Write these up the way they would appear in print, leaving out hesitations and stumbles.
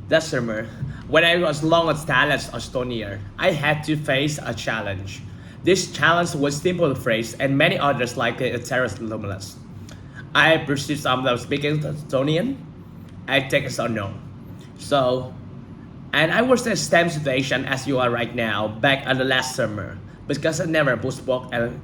That summer, when I was long as Thailand's Estonia, I had to face a challenge. This challenge was simple phrase and many others like it terrorist luminous. I pursued some of speaking Estonian. I take it or no. So, and I was in the same situation as you are right now back in the last summer because I never spoke and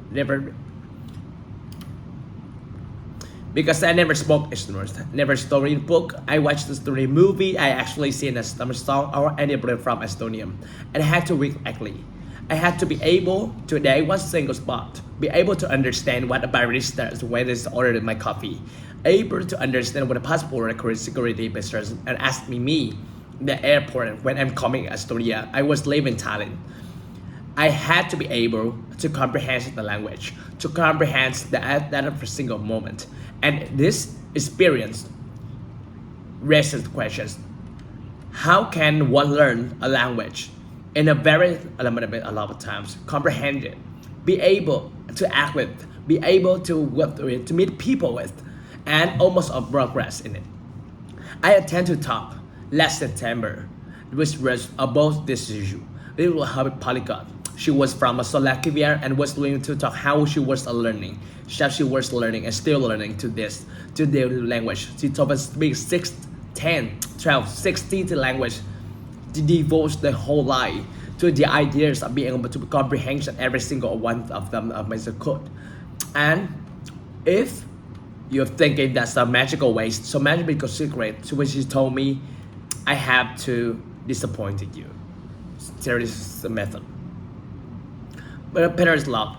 spoke English, never story book. I watched the story movie. I actually seen a summer song or anybody from Estonia, and I had to read correctly. I had to be able to name one single spot, be able to understand what a barista is when it's ordered my coffee, able to understand what a passport security business and ask me the airport when I'm coming to Estonia. I was living in Thailand. I had to be able to comprehend the language, to comprehend that every single moment. And this experience raises questions. How can one learn a language in a very limited a lot of times, comprehend it, be able to act with, be able to work with, to meet people with, and almost progress in it. I intend to talk last September, which was about this issue. It was her polyglot. She was from Slovakia and was willing to talk how she was learning. She was learning and still learning to the language. She told us speak 6, 10, 12, 16 to language. To devote the whole life to the ideas of being able to comprehend every single one of them of Mr. Code. And if you're thinking that's a magical way, so magical secret, to which she told me, I have to disappoint you. There is the method. But Peter's love,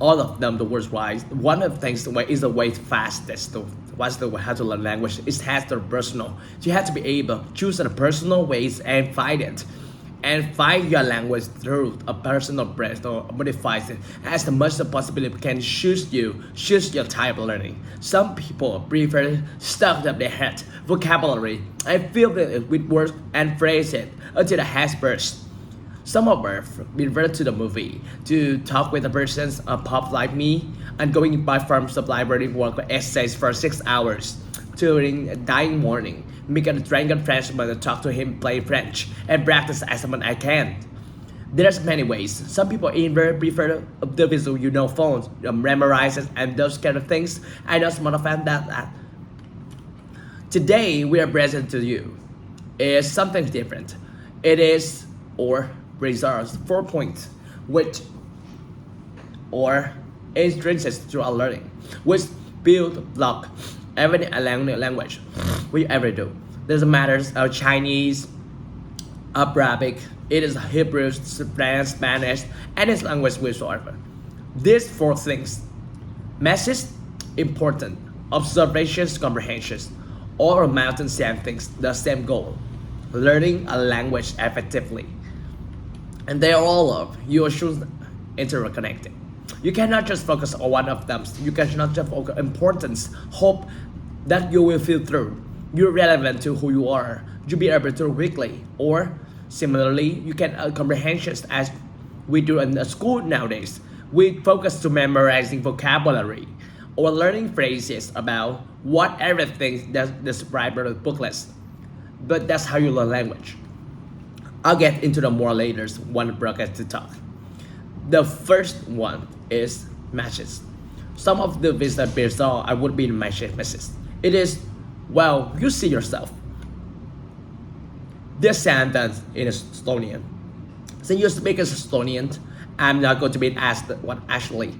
all of them the words wise. One of the things is the way fastest to what's the how to learn language. It has to personal. You have to be able to choose the personal ways and find it. And find your language through a personal breath or modifies it as much as possible. Can choose your type of learning. Some people prefer stuff up their head, vocabulary, and fill it with words and phrase it until the head bursts. Some of us refer to the movie to talk with a person, a pop like me, and going by from the library work essays for 6 hours during a dying morning. Make a dragon Frenchman to talk to him, play French, and practice as much I can. There's many ways. Some people even prefer the visual, phones, memorize it, and those kind of things. I know some of them that. Today we are present to you is something different. It is or results 4 points, which or intrinsic to our learning, which build block every language we ever do. Doesn't matter Chinese, Arabic, it is Hebrew, French, Spanish, any language whatsoever. These 4 things: message, important, observations, comprehensions, all amount to the same things, the same goal: learning a language effectively. And they are all of your shoes interconnected. You cannot just focus on one of them. You cannot just focus on importance, hope that you will feel through. You're relevant to who you are. You'll be able to quickly. Or similarly, you can comprehensions as we do in the school nowadays. We focus to memorizing vocabulary or learning phrases about what everything that's described in the booklets. But that's how you learn language. I'll get into the more later one bracket to talk. The first one is matches. Some of the ways that bears I would be in matches. It is, well, you see yourself. This sentence in Estonian. Since you speak as Estonian, I'm not going to be asked what actually.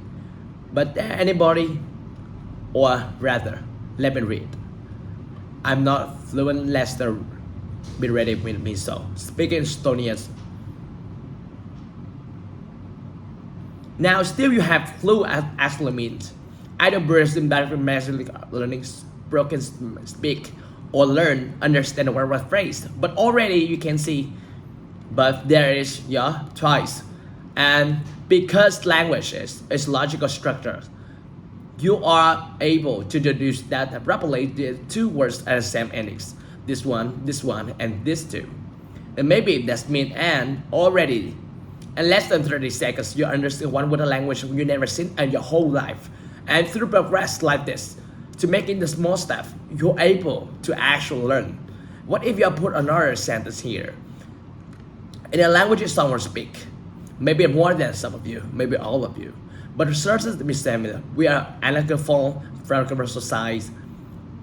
But anybody, or rather, let me read. I'm not fluent, let's be ready with me. So, speaking Estonian. Now, still you have clue actually means either person that massively learning broken speak or learn understand the word or phrase. But already you can see, but there is twice. And because language is logical structure, you are able to deduce that properly the 2 words are the same endings. This one, and this 2. And maybe that's mean and already in less than 30 seconds you understand one word of language you never seen in your whole life. And through progress like this, to making the small stuff, you're able to actually learn. What if you put another sentence here? In a language someone speak, maybe more than some of you, maybe all of you, but the sources to be similar. We are anglophone from commercial society,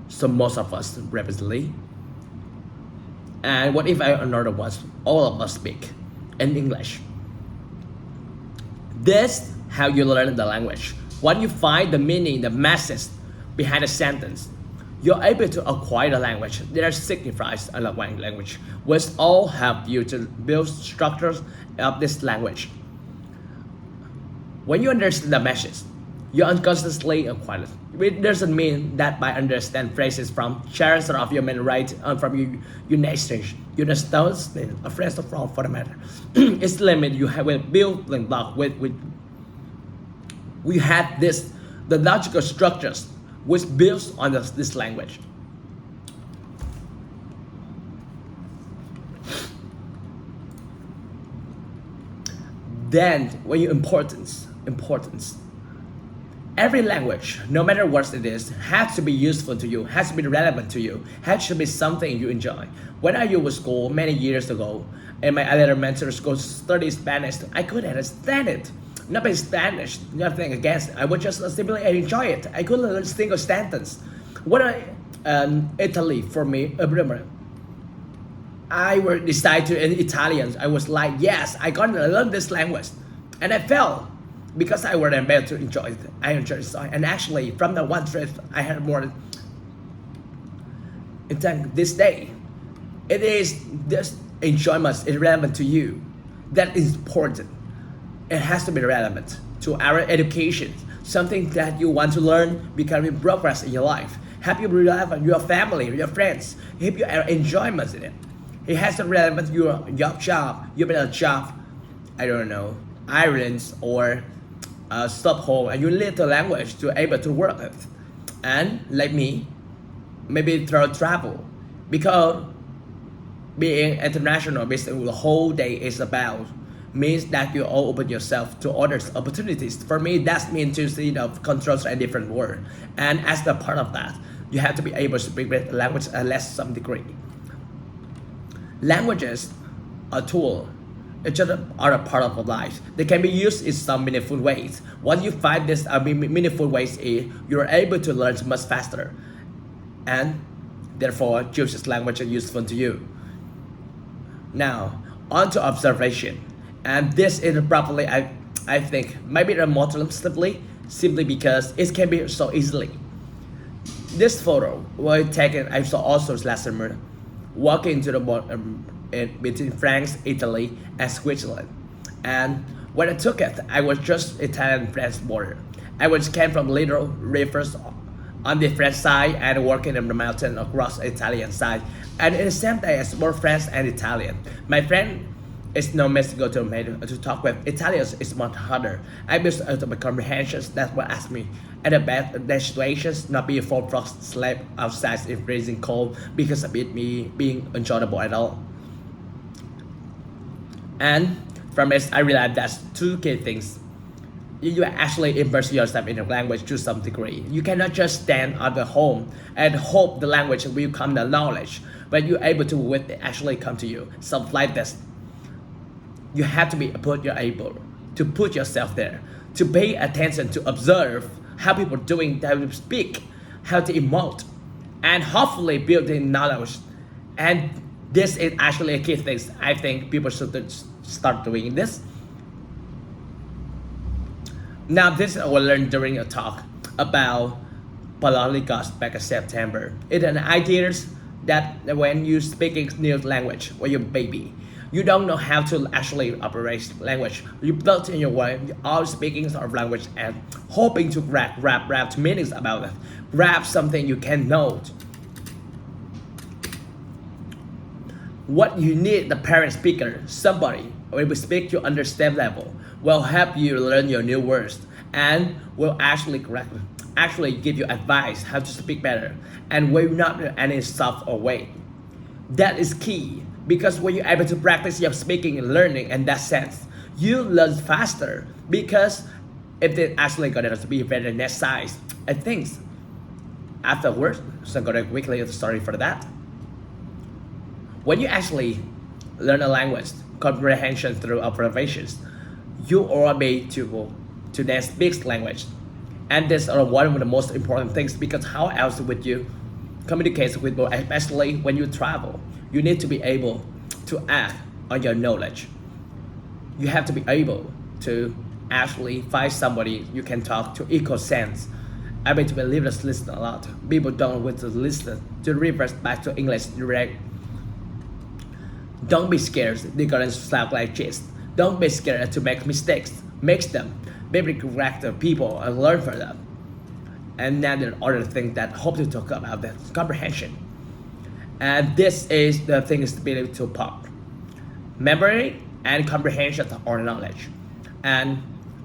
so most of us rapidly. And what if another one? All of us speak in English. This how you learn the language. When you find the meaning, the message behind a sentence, you're able to acquire the language. There are signifiers in the language, which all help you to build structures of this language. When you understand the message, you unconsciously acquire it. It doesn't mean that by understand phrases from shares of human rights from your nation, you understand a phrase of wrong for the matter. It's limit you have a building block with we have this the logical structures which builds on this language. Then when you importance. Every language, no matter what it is, has to be useful to you, has to be relevant to you, has to be something you enjoy. When I was in school many years ago, in my elementary school study Spanish, I couldn't understand it. Not by Spanish, nothing against it. I would just simply enjoy it. I couldn't learn a single sentence. When Italy, for me, I would decide to in Italian. I was like, yes, I gotta learn this language. And I felt because I was able to enjoy it. I enjoyed it. And actually, from the one trip, I had more. In fact, this day, it is this enjoyment is relevant to you. That is important. It has to be relevant to our education. Something that you want to learn, becoming progress in your life. Help you relevant your family, your friends. Help you enjoyment in it. It has to be relevant to your job. You been a job, I don't know, Ireland or Stockholm, and you learn the language to able to work with. And like me, maybe through travel, because being international, basically the whole day is about means that you all open yourself to others opportunities. For me, that means to see the controls in different world. And as the part of that, you have to be able to speak with language at least some degree. Languages are a tool. It's just are a part of life. They can be used in some meaningful ways. Once you find this meaningful ways, you're able to learn much faster, and therefore choose this language is useful to you. Now, on to observation, and this is probably I think maybe remotely simply because it can be so easily. This photo was taken I saw also last summer, walking to the between France, Italy, and Switzerland. And when I took it, I was just Italian-France border. I was came from little rivers on the French side and working in the mountain across the Italian side. And in the same day, as both French and Italian. My friend is no Mexico to talk with. Italian is much harder. I missed out of my comprehensions. That's what asked me. And the bad situations, not being full frost sleep outside in freezing cold because of it me being enjoyable at all. And from this, I realized that's two key things. You actually immerse yourself in the language to some degree. You cannot just stand at the home and hope the language will come the knowledge, but you're able to with it actually come to you. Something like this. You have to be able to put yourself there, to pay attention, to observe how people are doing, how to speak, how to emote, and hopefully building knowledge. And this is actually a key thing. I think people should start doing this. Now this I will learn during a talk about polyglots back in September. It's an idea that when you speak a new language when you're a baby, you don't know how to actually operate language. You built in your way, you're all speaking of language and hoping to grab meanings about it. Grab something you can know. What you need the parent speaker, somebody who will speak your understand level, will help you learn your new words and will actually give you advice how to speak better and will not be any soft or weight. That is key because when you're able to practice your speaking and learning in that sense, you learn faster because if it's actually going to be very next size, I think afterwards, so I'm going to quickly sorry for that. When you actually learn a language, comprehension through observations, you are able to then speak language. And this are one of the most important things, because how else would you communicate with people, especially when you travel? You need to be able to act on your knowledge. You have to be able to actually find somebody you can talk to equal sense. I mean, to believe us listen a lot. People don't want to listen, to reverse back to English direct. Don't be scared, they're gonna sound like this. Don't be scared to make mistakes. Make them. Maybe correct the people and learn from them. And then there are other things that I hope to talk about, that comprehension. And this is the thing is to be able to part. Memory and comprehension are knowledge. And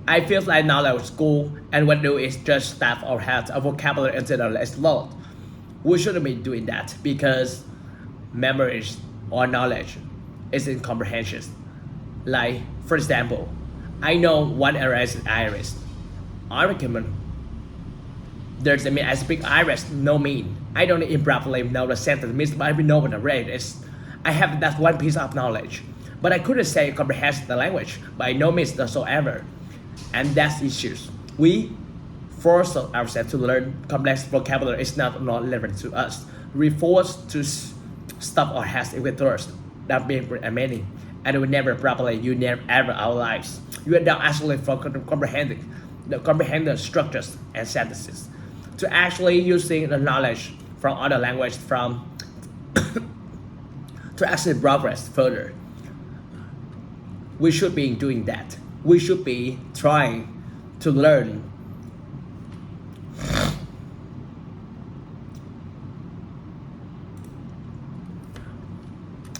I feel like knowledge is school, and what we do is just stuff our heads, our vocabulary into the less load. We shouldn't be doing that, because memory or knowledge is in comprehension. Like, for example, I know one area is Irish. I recommend there's a mean I speak Irish, no mean. I don't improperly know the sentence means, but I know what the rate is. I have that one piece of knowledge. But I couldn't say comprehend the language by no means whatsoever. And that's issues. We force ourselves to learn complex vocabulary. It's not relevant to us. We force to stop our heads with thirst. That being amazing. And we never properly, you never ever our lives. You are not actually comprehending the structures and sentences. To actually using the knowledge from other language from to actually progress further. We should be doing that. We should be trying to learn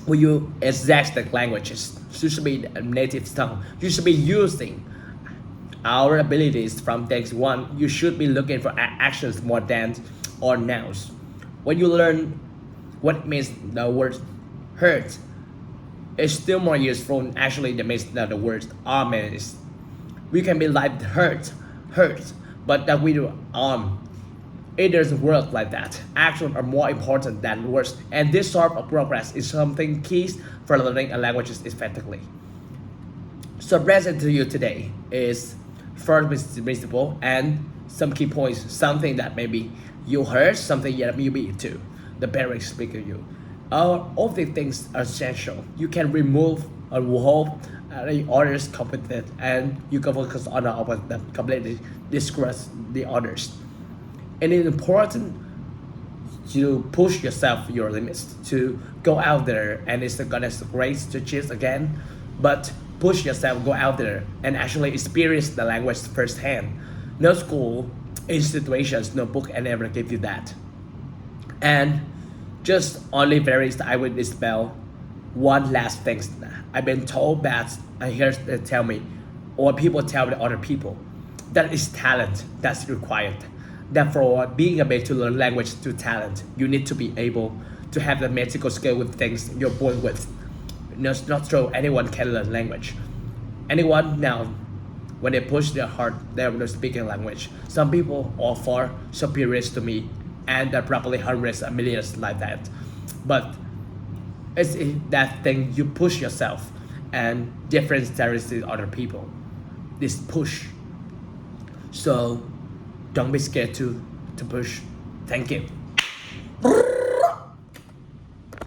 when you exact the languages. You should be a native tongue. You should be using our abilities from text one. You should be looking for actions more than or nouns. When you learn what means the word hurt, it's still more useful actually than the word arm is. We can be like hurt, but that we do arm. It doesn't work like that. Actions are more important than words, and this sort of progress is something key for learning a language effectively. So present to you today is first principle and some key points, something that maybe you heard, something that you be too. The parent speaker you. All these things are essential. You can remove or hold the others competent, and you can focus on the completely discuss the others. And it's important to push yourself your limits, to go out there, and it's gonna great to choose again, but push yourself, go out there and actually experience the language firsthand. No school, in situations, no book can ever give you that. And just only varies I would dispel one last thing. I've been told that I hear they tell me, or people tell the other people, that is talent that's required. Therefore, being able to learn language to talent, you need to be able to have the magical skill with things you're born with. It's not true anyone can learn language. Anyone now, when they push their heart, they're speaking language. Some people are far superior to me, and they're probably hundreds of millions like that. But it's that thing you push yourself and differentiate with other people. This push. So don't be scared to push. Thank you.